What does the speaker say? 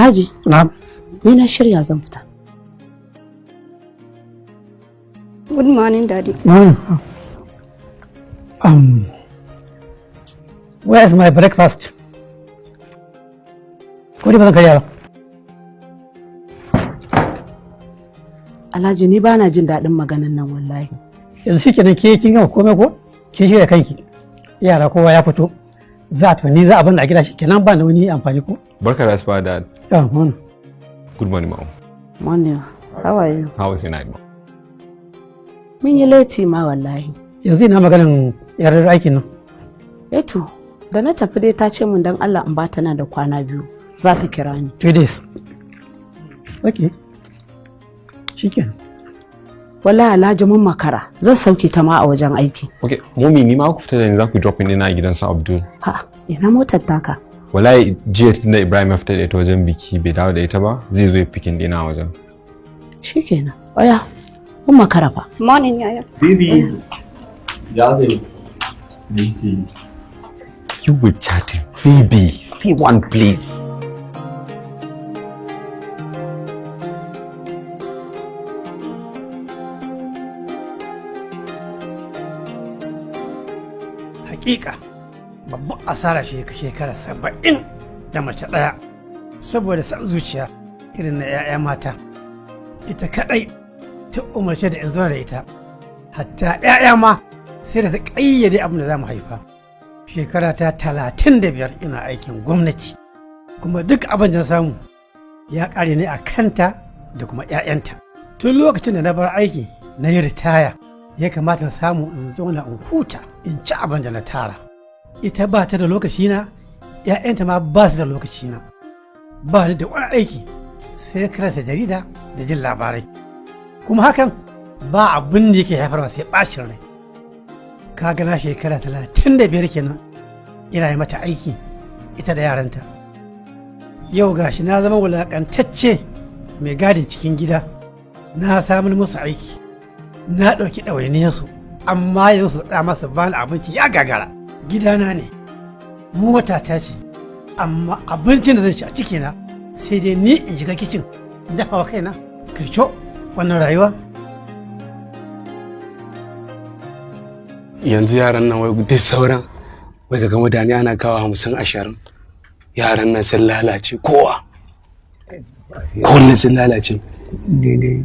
Alhaji. Na'am. Ni na shirya zan fita. Good morning, Daddy. Where is my breakfast? Ko ba zan karya ba? Alhaji ni bana jin daɗin maganan nan wallahi. Yanzu shi kenan ke kin gama komai ko? Kin shirya kanki. Yara kowa ya fito. Ni za a bani a gida shi kenan ba da wani amfani ko? Barka da asuba, Dad. Yeah, morning. Good morning, Mom. Morning. How are you? How was your night, Mom? Mun yi lati ma wallahi. Yanzu ina maganin yarar aikin nan. Eto, da na tafi dai ta ce min dan Allah in ba ta na da kwana 2 za ta kira ni. 2 days. Okay. Shikenan. Wallahi Alhaji mun makara. Zan sauke ta ma a wajen aiki. Okay, Mommy, ni ma ku fita da ni za ku drop in ina a gidan su Abdul. Ha, ina motar taka. Wallahi jiya tunda Ibrahim ya fita da ita wajen biki bai dawo da ita ba, zai zo ya pikin dina a wajen. Shikenan. Oya, mun makara fa. Morning, Yaya. Baby. Darling. Baby. You were chatting. Baby, stay one please. Hakika babban asara shi shekara 70 da mace ɗaya saboda san zuciya irin na 'ya'ya mata. Ita kadai ta umarce da in zo da ita, hatta 'ya'ya ma sai da ta ƙayyade abin da za mu haifa. Shekara ta 35 ina aikin gwamnati, kuma duk abin da na samu ya ƙare ne a kanta da kuma 'ya'yanta. Tun lokacin da na bar aiki na yi ritaya, ya kamata na samu in zauna in huta in ci abin da na tara. Ita ba ta da lokaci na, 'ya'yanta ma ba su da lokaci na. Ba ni da wani aiki sai karanta jarida da jin labarai, kuma hakan ba abin da yake haifarwa sai ɓacin rai. Kaga na shekara 35 kenan ina yi mata aiki ita da yaranta. Yau gashi na zama wulaƙantacce mai gadin cikin gida, na samun musu aiki, na ɗauki ɗawainiyarsu, amma yanzu su ɗa masa bani abinci ya gagara. Gidana ne, mota ta ce, amma abincin da zan ci a cikina sai dai ni in shiga kicin in dafa wa kaina. Kai co wannan rayuwa. Yanzu yaran nan wai dai sauran wai daga mutane ana kawo 50-20, yaran nan sun lalace kowa sun lalace daidai.